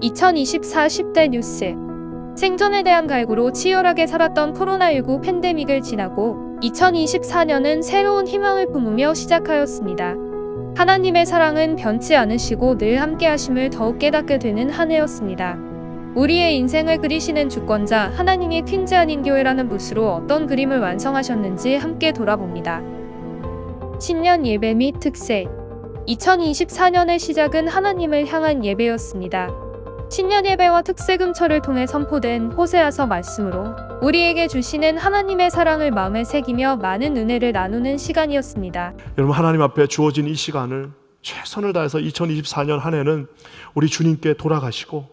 2024 10대 뉴스. 생존에 대한 갈구로 치열하게 살았던 코로나19 팬데믹을 지나고 2024년은 새로운 희망을 품으며 시작하였습니다. 하나님의 사랑은 변치 않으시고 늘 함께하심을 더욱 깨닫게 되는 한 해였습니다. 우리의 인생을 그리시는 주권자 하나님이 퀸즈 아닌 교회라는 붓으로 어떤 그림을 완성하셨는지 함께 돌아봅니다. 신년 예배 및 특세. 2024년의 시작은 하나님을 향한 예배였습니다. 신년 예배와 특세 금철을 통해 선포된 호세아서 말씀으로 우리에게 주시는 하나님의 사랑을 마음에 새기며 많은 은혜를 나누는 시간이었습니다. 여러분, 하나님 앞에 주어진 이 시간을 최선을 다해서 2024년 한 해는 우리 주님께 돌아가시고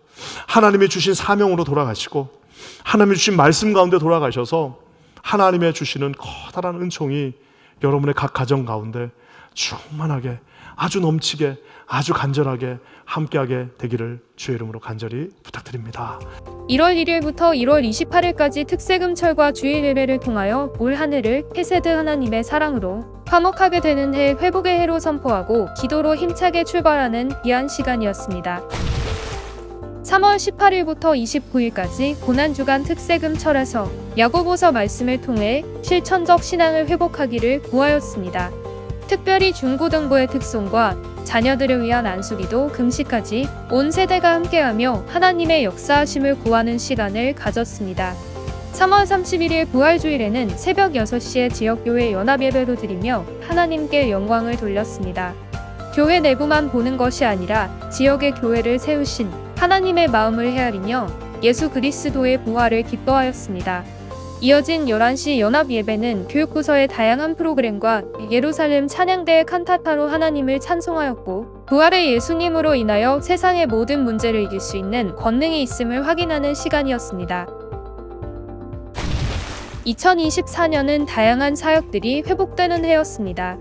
하나님이 주신 사명으로 돌아가시고 하나님이 주신 말씀 가운데 돌아가셔서 하나님의 주시는 커다란 은총이 여러분의 각 가정 가운데 충만하게, 아주 넘치게, 아주 간절하게 함께하게 되기를 주의 이름으로 간절히 부탁드립니다. 1월 1일부터 1월 28일까지 특세금철과 주일 예배를 통하여 올 한 해를 헤세드 하나님의 사랑으로 화목하게 되는 해, 회복의 해로 선포하고 기도로 힘차게 출발하는 귀한 시간이었습니다. 3월 18일부터 29일까지 고난주간 특세금철에서 야고보서 말씀을 통해 실천적 신앙을 회복하기를 구하였습니다. 특별히 중고등부의 특송과 자녀들을 위한 안수기도, 금식까지 온 세대가 함께하며 하나님의 역사하심을 구하는 시간을 가졌습니다. 3월 31일 부활주일에는 새벽 6시에 지역교회 연합예배로 드리며 하나님께 영광을 돌렸습니다. 교회 내부만 보는 것이 아니라 지역의 교회를 세우신 하나님의 마음을 헤아리며 예수 그리스도의 부활을 기뻐하였습니다. 이어진 11시 연합예배는 교육부서의 다양한 프로그램과 예루살렘 찬양대의 칸타타로 하나님을 찬송하였고 부활의 예수님으로 인하여 세상의 모든 문제를 이길 수 있는 권능이 있음을 확인하는 시간이었습니다. 2024년은 다양한 사역들이 회복되는 해였습니다.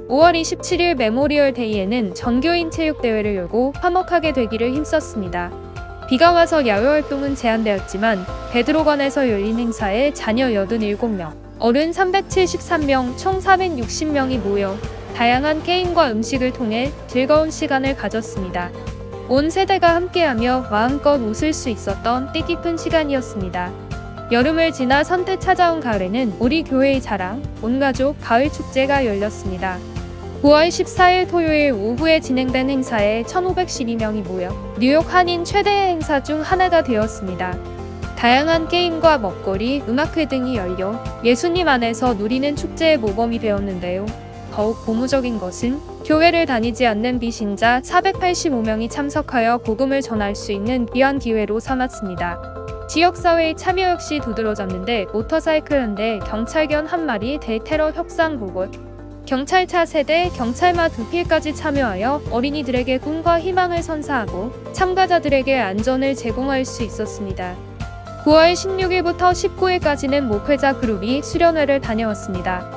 5월 27일 메모리얼 데이에는 전교인 체육대회를 열고 화목하게 되기를 힘썼습니다. 비가 와서 야외활동은 제한되었지만 베드로관에서 열린 행사에 자녀 87명, 어른 373명, 총 460명이 모여 다양한 게임과 음식을 통해 즐거운 시간을 가졌습니다. 온 세대가 함께하며 마음껏 웃을 수 있었던 뜻깊은 시간이었습니다. 여름을 지나 선태 찾아온 가을에는 우리 교회의 자랑, 온가족 가을축제가 열렸습니다. 9월 14일 토요일 오후에 진행된 행사에 1,512명이 모여 뉴욕 한인 최대의 행사 중 하나가 되었습니다. 다양한 게임과 먹거리, 음악회 등이 열려 예수님 안에서 누리는 축제의 모범이 되었는데요. 더욱 고무적인 것은 교회를 다니지 않는 비신자 485명이 참석하여 복음을 전할 수 있는 귀한 기회로 삼았습니다. 지역사회의 참여 역시 두드러졌는데 모터사이클 한 대, 경찰견 한 마리, 대테러 협상 보고 경찰차 3대, 경찰마 2필까지 참여하여 어린이들에게 꿈과 희망을 선사하고 참가자들에게 안전을 제공할 수 있었습니다. 9월 16일부터 19일까지는 목회자 그룹이 수련회를 다녀왔습니다.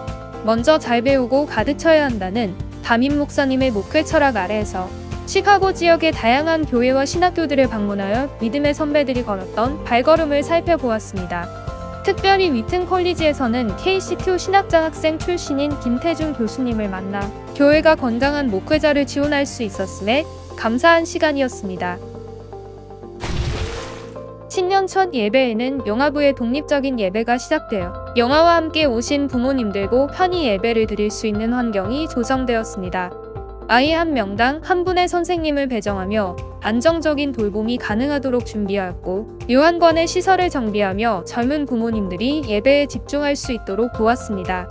먼저 잘 배우고 가득 쳐야 한다는 담임 목사님의 목회 철학 아래에서 시카고 지역의 다양한 교회와 신학교들을 방문하여 믿음의 선배들이 걸었던 발걸음을 살펴보았습니다. 특별히 위튼 컬리지에서는 KCQ 신학장 학생 출신인 김태중 교수님을 만나 교회가 건강한 목회자를 지원할 수 있었음에 감사한 시간이었습니다. 신년 첫 예배에는 영아부의 독립적인 예배가 시작되어 영아와 함께 오신 부모님들고 편히 예배를 드릴 수 있는 환경이 조성되었습니다. 아이 한 명당 한 분의 선생님을 배정하며 안정적인 돌봄이 가능하도록 준비하였고 요한관의 시설을 정비하며 젊은 부모님들이 예배에 집중할 수 있도록 도왔습니다.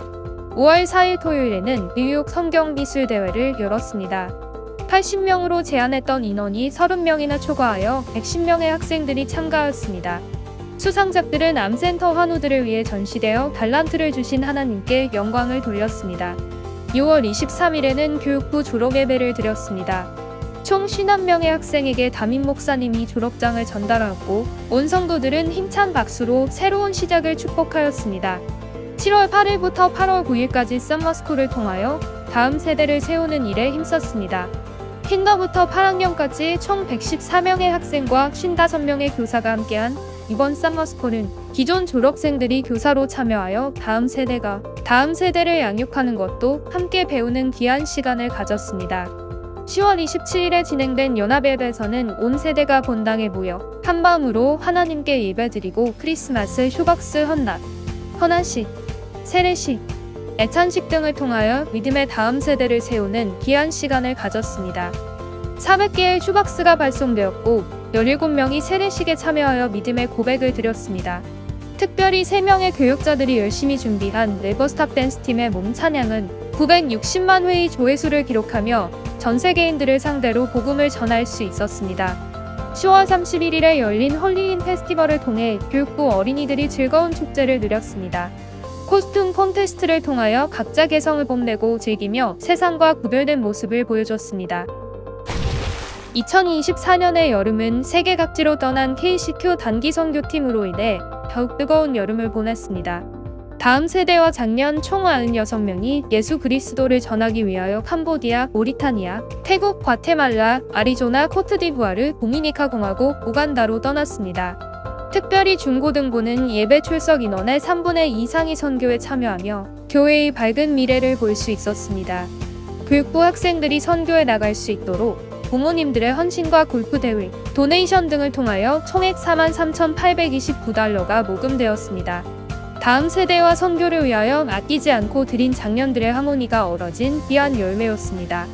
5월 4일 토요일에는 뉴욕 성경미술대회를 열었습니다. 80명으로 제한했던 인원이 30명이나 초과하여 110명의 학생들이 참가하였습니다. 수상작들은 암센터 환우들을 위해 전시되어 달란트를 주신 하나님께 영광을 돌렸습니다. 6월 23일에는 교육부 졸업예배를 드렸습니다. 총 51명의 학생에게 담임 목사님이 졸업장을 전달하였고 온 성도들은 힘찬 박수로 새로운 시작을 축복하였습니다. 7월 8일부터 8월 9일까지 썸머스쿨을 통하여 다음 세대를 세우는 일에 힘썼습니다. 킨더부터 8학년까지 총 114명의 학생과 55명의 교사가 함께한 이번 썸머스쿨은 기존 졸업생들이 교사로 참여하여 다음 세대가 다음 세대를 양육하는 것도 함께 배우는 귀한 시간을 가졌습니다. 10월 27일에 진행된 연합예배에서는 온 세대가 본당에 모여 한마음으로 하나님께 예배드리고 크리스마스 쇼박스 헌납, 헌안식, 세례식, 애찬식 등을 통하여 믿음의 다음 세대를 세우는 귀한 시간을 가졌습니다. 400개의 쇼박스가 발송되었고 17명이 세례식에 참여하여 믿음의 고백을 드렸습니다. 특별히 3명의 교육자들이 열심히 준비한 네버스탑 댄스팀의 몸 찬양은 960만 회의 조회수를 기록하며 전 세계인들을 상대로 복음을 전할 수 있었습니다. 10월 31일에 열린 홀리인 페스티벌을 통해 교육부 어린이들이 즐거운 축제를 누렸습니다. 코스튬 콘테스트를 통하여 각자 개성을 뽐내고 즐기며 세상과 구별된 모습을 보여줬습니다. 2024년의 여름은 세계 각지로 떠난 KCQ 단기 선교팀으로 인해 더욱 뜨거운 여름을 보냈습니다. 다음 세대와 작년 총 96명이 예수 그리스도를 전하기 위하여 캄보디아, 모리타니아, 태국, 과테말라, 아리조나, 코트디부아르, 도미니카 공화국, 우간다로 떠났습니다. 특별히 중고등부는 예배 출석 인원의 3분의 2 이상이 선교에 참여하며 교회의 밝은 미래를 볼 수 있었습니다. 교육부 학생들이 선교에 나갈 수 있도록 부모님들의 헌신과 골프 대회, 도네이션 등을 통하여 총액 43,829달러가 모금되었습니다. 다음 세대와 선교를 위하여 아끼지 않고 드린 장년들의 하모니가 어우러진 귀한 열매였습니다.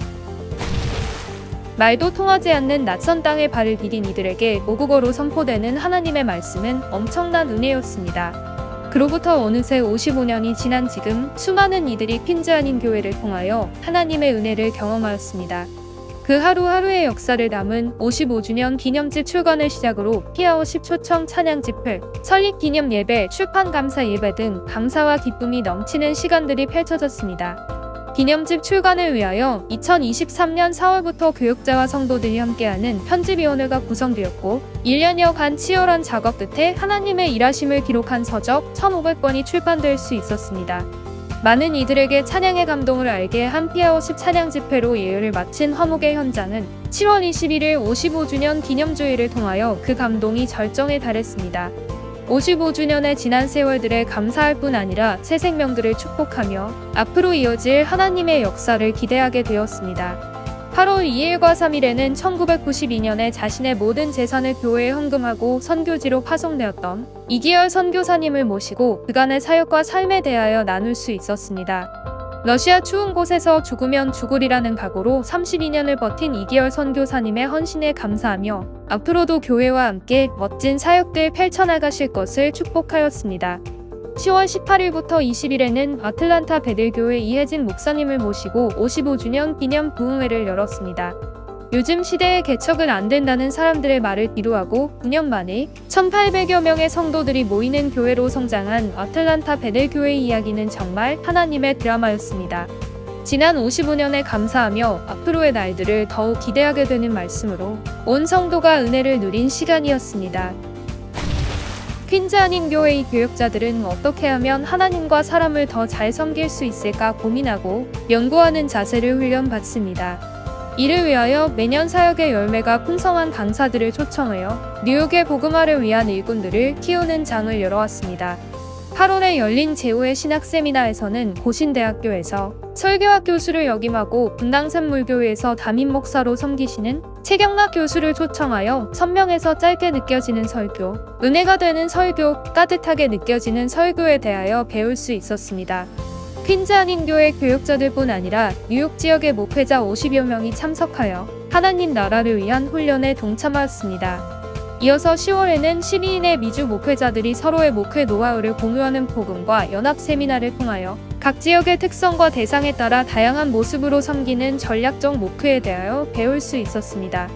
말도 통하지 않는 낯선 땅에 발을 디딘 이들에게 모국어로 선포되는 하나님의 말씀은 엄청난 은혜였습니다. 그로부터 어느새 55년이 지난 지금 수많은 이들이 퀸즈 아닌 교회를 통하여 하나님의 은혜를 경험하였습니다. 그 하루하루의 역사를 담은 55주년 기념집 출간을 시작으로 피아오 10초청 찬양 집회, 설립 기념 예배, 출판 감사 예배 등 감사와 기쁨이 넘치는 시간들이 펼쳐졌습니다. 기념집 출간을 위하여 2023년 4월부터 교육자와 성도들이 함께하는 편집위원회가 구성되었고 1년여간 치열한 작업 끝에 하나님의 일하심을 기록한 서적 1,500권이 출판될 수 있었습니다. 많은 이들에게 찬양의 감동을 알게 한 피아오 10 찬양 집회로 예열을 마친 화목의 현장은 10월 21일 55주년 기념주의를 통하여 그 감동이 절정에 달했습니다. 55주년의 지난 세월들에 감사할 뿐 아니라 새 생명들을 축복하며 앞으로 이어질 하나님의 역사를 기대하게 되었습니다. 8월 2일과 3일에는 1992년에 자신의 모든 재산을 교회에 헌금하고 선교지로 파송되었던 이기열 선교사님을 모시고 그간의 사역과 삶에 대하여 나눌 수 있었습니다. 러시아 추운 곳에서 죽으면 죽으리라는 각오로 32년을 버틴 이기열 선교사님의 헌신에 감사하며 앞으로도 교회와 함께 멋진 사역들 펼쳐나가실 것을 축복하였습니다. 10월 18일부터 20일에는 아틀란타 베들교회 이혜진 목사님을 모시고 55주년 기념 부흥회를 열었습니다. 요즘 시대에 개척은 안 된다는 사람들의 말을 뒤로하고 9년 만에 1,800여 명의 성도들이 모이는 교회로 성장한 아틀란타 베들교회 이야기는 정말 하나님의 드라마였습니다. 지난 55년에 감사하며 앞으로의 날들을 더욱 기대하게 되는 말씀으로 온 성도가 은혜를 누린 시간이었습니다. 퀸즈 아닌 교회의 교육자들은 어떻게 하면 하나님과 사람을 더 잘 섬길 수 있을까 고민하고 연구하는 자세를 훈련받습니다. 이를 위하여 매년 사역의 열매가 풍성한 강사들을 초청하여 뉴욕의 복음화를 위한 일꾼들을 키우는 장을 열어왔습니다. 8월에 열린 제5의 신학 세미나에서는 고신대학교에서 설교학 교수를 역임하고 분당샘물교회에서 담임 목사로 섬기시는 최경락 교수를 초청하여 선명해서 짧게 느껴지는 설교, 은혜가 되는 설교, 따뜻하게 느껴지는 설교에 대하여 배울 수 있었습니다. 퀸즈 아닌 교회 교육자들뿐 아니라 뉴욕 지역의 목회자 50여 명이 참석하여 하나님 나라를 위한 훈련에 동참하였습니다. 이어서 10월에는 12인의 미주 목회자들이 서로의 목회 노하우를 공유하는 복음과 연합 세미나를 통하여 각 지역의 특성과 대상에 따라 다양한 모습으로 섬기는 전략적 목회에 대하여 배울 수 있었습니다.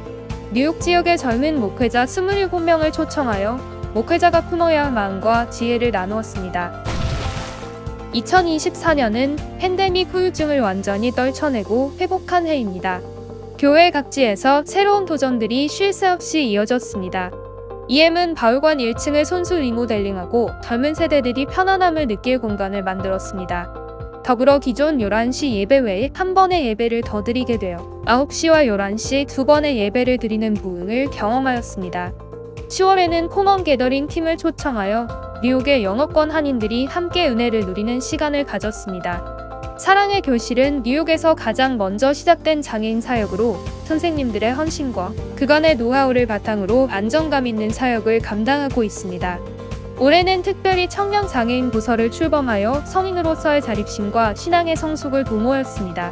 뉴욕 지역의 젊은 목회자 27명을 초청하여 목회자가 품어야 할 마음과 지혜를 나누었습니다. 2024년은 팬데믹 후유증을 완전히 떨쳐내고 회복한 해입니다. 교회 각지에서 새로운 도전들이 쉴 새 없이 이어졌습니다. EM은 바울관 1층을 손수 리모델링하고 젊은 세대들이 편안함을 느낄 공간을 만들었습니다. 더불어 기존 11시 예배 외에 한 번의 예배를 더 드리게 되어 9시와 11시 두 번의 예배를 드리는 부흥을 경험하였습니다. 10월에는 코먼 게더링 팀을 초청하여 뉴욕의 영어권 한인들이 함께 은혜를 누리는 시간을 가졌습니다. 사랑의 교실은 뉴욕에서 가장 먼저 시작된 장애인 사역으로 선생님들의 헌신과 그간의 노하우를 바탕으로 안정감 있는 사역을 감당하고 있습니다. 올해는 특별히 청년 장애인 부서를 출범하여 성인으로서의 자립심과 신앙의 성숙을 도모하였습니다.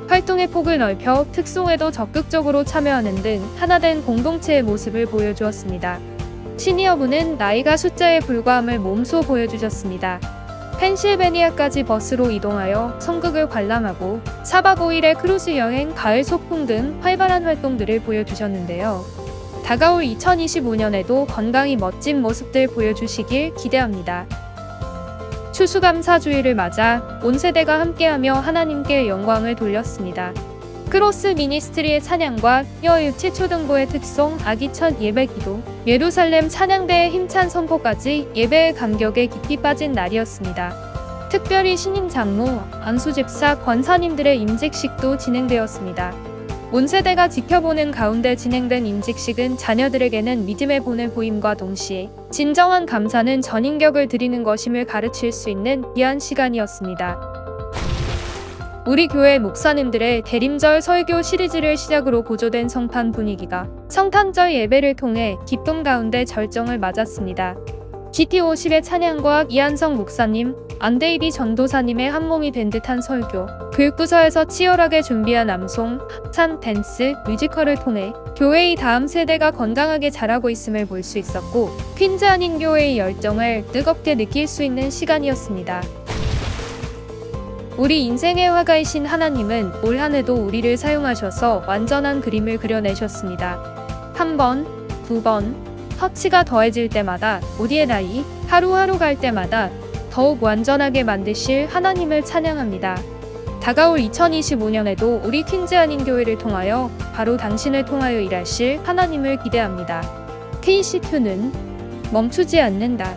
활동의 폭을 넓혀 특송에도 적극적으로 참여하는 등 하나된 공동체의 모습을 보여주었습니다. 시니어부는 나이가 숫자에 불과함을 몸소 보여주셨습니다. 펜실베니아까지 버스로 이동하여 성극을 관람하고 4박 5일의 크루즈 여행, 가을 소풍 등 활발한 활동들을 보여주셨는데요. 다가올 2025년에도 건강히 멋진 모습들 보여주시길 기대합니다. 추수감사주의를 맞아 온 세대가 함께하며 하나님께 영광을 돌렸습니다. 크로스 미니스트리의 찬양과 여유치 초등부의 특송, 아기 첫 예배기도, 예루살렘 찬양대의 힘찬 선포까지 예배의 감격에 깊이 빠진 날이었습니다. 특별히 신임 장로, 안수집사, 권사님들의 임직식도 진행되었습니다. 온 세대가 지켜보는 가운데 진행된 임직식은 자녀들에게는 믿음의 본을 보임과 동시에 진정한 감사는 전인격을 드리는 것임을 가르칠 수 있는 귀한 시간이었습니다. 우리 교회 목사님들의 대림절 설교 시리즈를 시작으로 고조된 성탄 분위기가 성탄절 예배를 통해 기쁨 가운데 절정을 맞았습니다. GT50의 찬양과 이한성 목사님, 안데이비 전도사님의 한몸이 된 듯한 설교, 교육부서에서 치열하게 준비한 암송, 합창, 댄스, 뮤지컬을 통해 교회의 다음 세대가 건강하게 자라고 있음을 볼 수 있었고, 퀸즈 한인 교회의 열정을 뜨겁게 느낄 수 있는 시간이었습니다. 우리 인생의 화가이신 하나님은 올 한해도 우리를 사용하셔서 완전한 그림을 그려내셨습니다. 한 번, 두 번, 터치가 더해질 때마다 우리의 나이, 하루하루 갈 때마다 더욱 완전하게 만드실 하나님을 찬양합니다. 다가올 2025년에도 우리 퀸즈 한인 교회를 통하여 바로 당신을 통하여 일하실 하나님을 기대합니다. KC2는 멈추지 않는다.